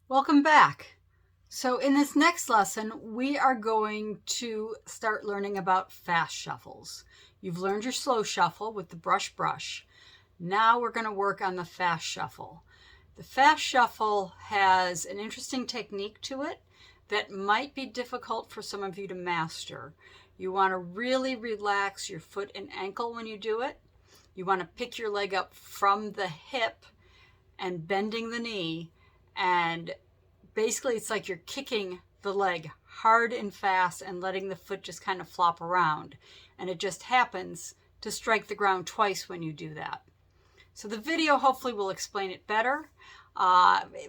Welcome back. So in this next lesson, we are going to start learning about fast shuffles. You've learned your slow shuffle with the brush. Now we're going to work on the fast shuffle. The fast shuffle has an interesting technique to it that might be difficult for some of you to master. You want to really relax your foot and ankle when you do it. You want to pick your leg up from the hip and bending the knee, and basically it's like you're kicking the leg hard and fast and letting the foot just kind of flop around, and it just happens to strike the ground twice when you do that. So the video hopefully will explain it better.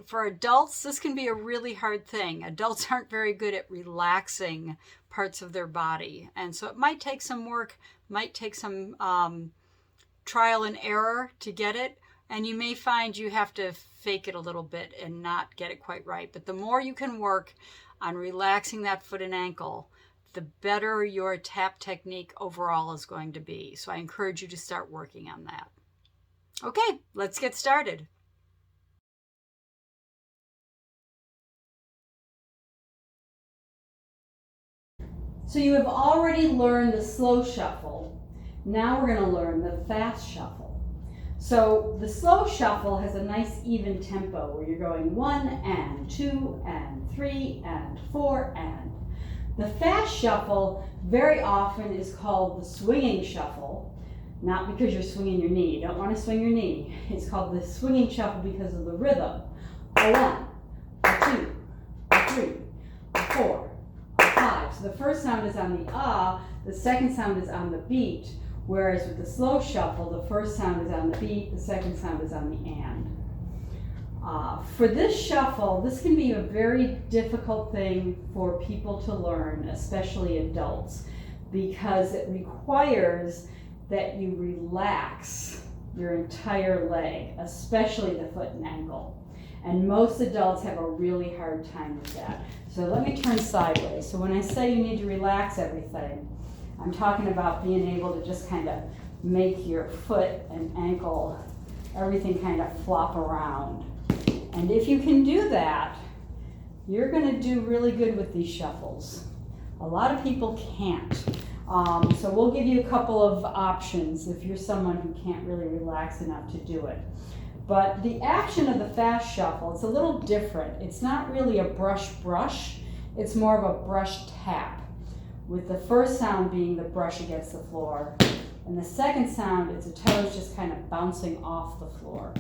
For adults, this can be a really hard thing. Adults aren't very good at relaxing parts of their body, and so it might take some work, might take some trial and error to get it. And you may find you have to fake it a little bit and not get it quite right. But the more you can work on relaxing that foot and ankle, the better your tap technique overall is going to be. So I encourage you to start working on that. Okay, let's get started. So you have already learned the slow shuffle. Now we're going to learn the fast shuffle. So the slow shuffle has a nice even tempo where you're going 1 and 2 and 3 and 4 and. The fast shuffle very often is called the swinging shuffle, not because you're swinging your knee. You don't want to swing your knee. It's called the swinging shuffle because of the rhythm. A 1, a 2, a 3, a 4, a 5. So the first sound is on the ah, the second sound is on the beat. Whereas with the slow shuffle, the first sound is on the beat, the second sound is on the and. For this shuffle, this can be a very difficult thing for people to learn, especially adults, because it requires that you relax your entire leg, especially the foot and ankle. And most adults have a really hard time with that. So let me turn sideways. So when I say you need to relax everything, I'm talking about being able to just kind of make your foot and ankle, everything kind of flop around. And if you can do that, you're going to do really good with these shuffles. A lot of people can't. So we'll give you a couple of options if you're someone who can't really relax enough to do it. But the action of the fast shuffle, it's a little different. It's not really a brush, it's more of a brush tap, with the first sound being the brush against the floor, and the second sound, it's the toes just kind of bouncing off the floor.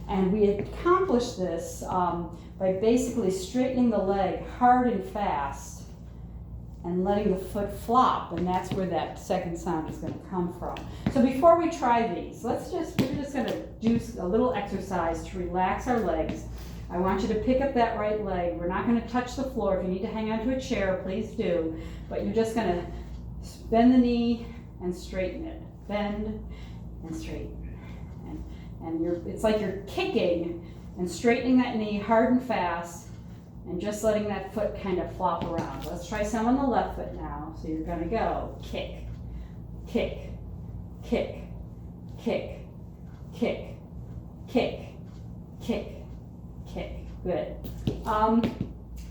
And we accomplish this by basically straightening the leg hard and fast and letting the foot flop, and that's where that second sound is going to come from. So before we try these, we're just going to do a little exercise to relax our legs. I want you to pick up that right leg. We're not going to touch the floor. If you need to hang onto a chair, please do. But you're just going to bend the knee and straighten it. Bend and straighten. And it's like you're kicking and straightening that knee hard and fast and just letting that foot kind of flop around. Let's try some on the left foot now. So you're going to go kick, kick, kick, kick, kick, kick, kick, kick. Good.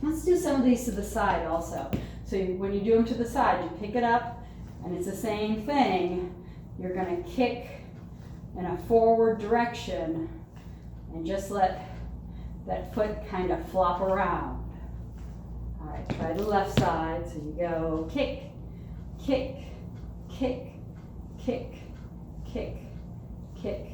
Let's do some of these to the side also. So when you do them to the side, you pick it up, and it's the same thing. You're going to kick in a forward direction and just let that foot kind of flop around. All right, try the left side. So you go kick, kick, kick, kick, kick, kick.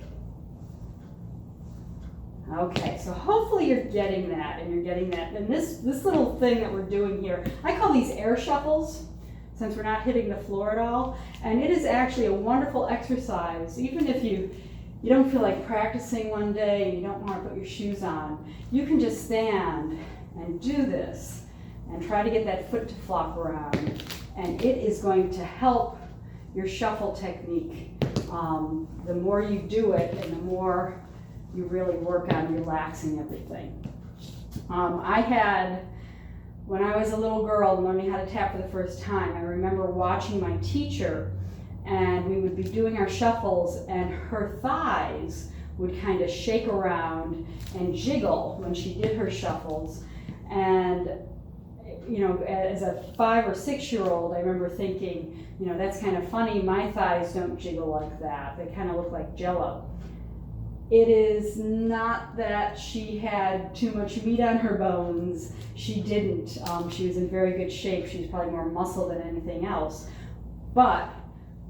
Okay, so hopefully you're getting that, and you're getting that. And this little thing that we're doing here, I call these air shuffles, since we're not hitting the floor at all. And it is actually a wonderful exercise. Even if you don't feel like practicing one day and you don't want to put your shoes on, you can just stand and do this and try to get that foot to flop around. And it is going to help your shuffle technique. The more you do it and the more you really work on relaxing everything. When I was a little girl learning how to tap for the first time, I remember watching my teacher, and we would be doing our shuffles, and her thighs would kind of shake around and jiggle when she did her shuffles. And you know, as a 5 or 6 year old, I remember thinking, you know, that's kind of funny. My thighs don't jiggle like that. They kind of look like Jell-O. It is not that she had too much meat on her bones. She didn't. She was in very good shape. She was probably more muscle than anything else. But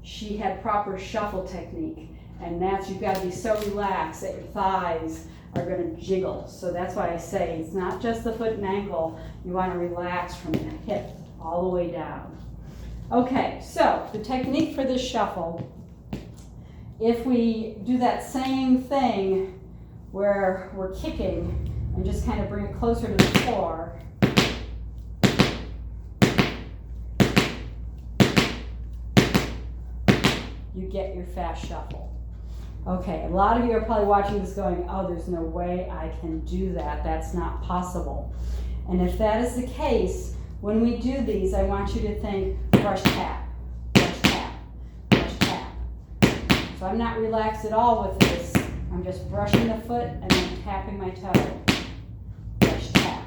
she had proper shuffle technique. And that's, you've got to be so relaxed that your thighs are going to jiggle. So that's why I say it's not just the foot and ankle. You want to relax from the hip all the way down. Okay, so the technique for this shuffle, if we do that same thing where we're kicking and just kind of bring it closer to the floor, you get your fast shuffle. Okay, a lot of you are probably watching this going, oh, there's no way I can do that. That's not possible. And if that is the case, when we do these, I want you to think brush tap, brush tap, brush tap. So I'm not relaxed at all with this. I'm just brushing the foot and then tapping my toe. Brush tap,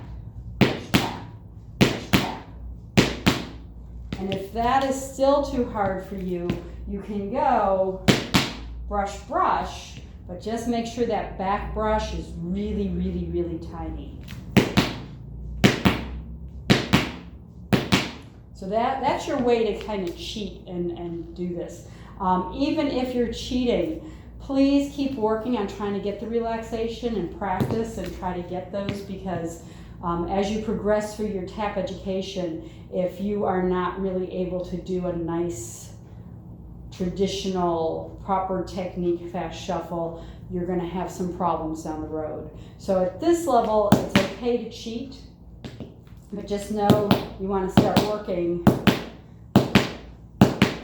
brush tap, brush tap. And if that is still too hard for you, you can go brush, brush, but just make sure that back brush is really, really, really tiny. So that's your way to kind of cheat and do this. Even if you're cheating, please keep working on trying to get the relaxation and practice and try to get those, because as you progress through your tap education, if you are not really able to do a nice traditional, proper technique fast shuffle, you're going to have some problems down the road. So at this level, it's okay to cheat, but just know you want to start working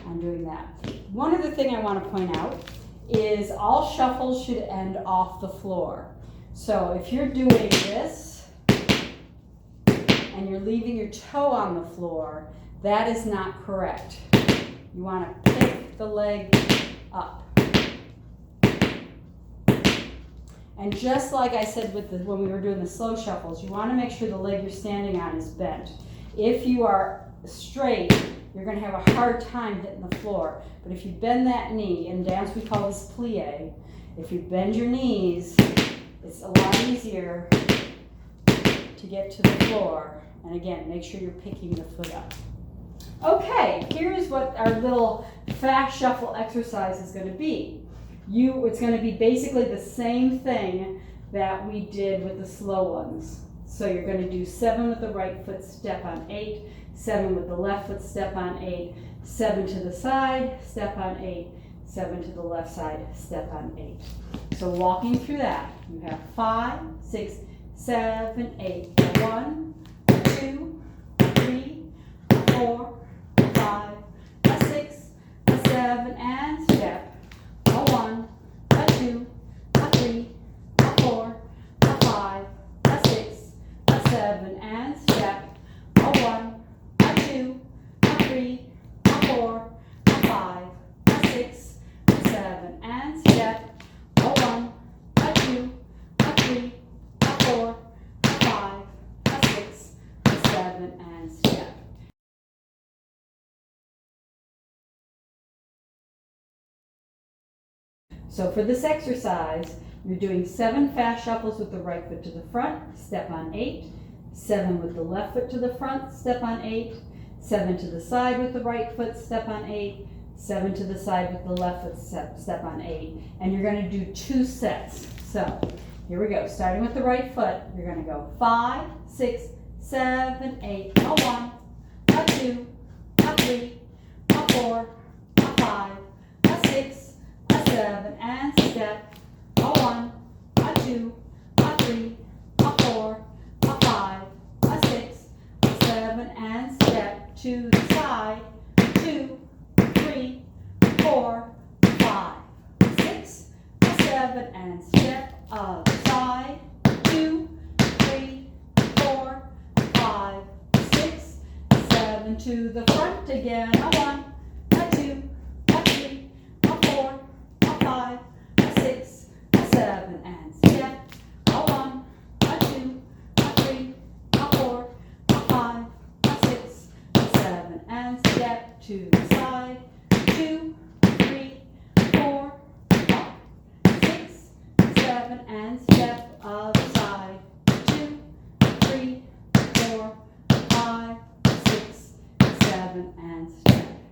on doing that. One other thing I want to point out is all shuffles should end off the floor. So if you're doing this and you're leaving your toe on the floor, that is not correct. You want to pick the leg up. And just like I said when we were doing the slow shuffles, you want to make sure the leg you're standing on is bent. If you are straight, you're going to have a hard time hitting the floor. But if you bend that knee, in dance we call this plie, if you bend your knees, it's a lot easier to get to the floor. And again, make sure you're picking the foot up. Okay, here's what our little fast shuffle exercise is going to be. It's going to be basically the same thing that we did with the slow ones. So you're going to do 7 with the right foot, step on 8, 7 with the left foot, step on 8, 7 to the side, step on 8, 7 to the left side, step on 8. So walking through that, you have 5, 6, 7, 8. 1, 2, 3, 4, 5, 6, 7, and step. 1, 2, 3, 4, 5, 6, 7, and step. 1, 2, 3, 4, 5, 6, 7, and step. 1, 2, 3, 4, 5, 6, 7, and step. So for this exercise, you're doing 7 fast shuffles with the right foot to the front, step on 8, 7 with the left foot to the front, step on 8, 7 to the side with the right foot, step on 8, 7 to the side with the left foot, step on 8. And you're going to do 2 sets. So here we go. Starting with the right foot, you're going to go 5, 6, 7, 8. 1, 2, 3, 4, 5, 6, 7, and step. 1, 2, 3, 4, 5, 6, 7, and step. To the side. 2, 3, 4, 5, 6, 7, and step. Other side. 2, 3, 4, 5, 6, 7. To the front again. 1, 2, 3, 4, 5, 6, 7. seven, and step. A one, a two, a three, a four, a five, a six, a seven, and step to the side. 2, 3, 4, 5, 6, 7, and step other side. 2, 3, 4, 5, 6, 7, and step.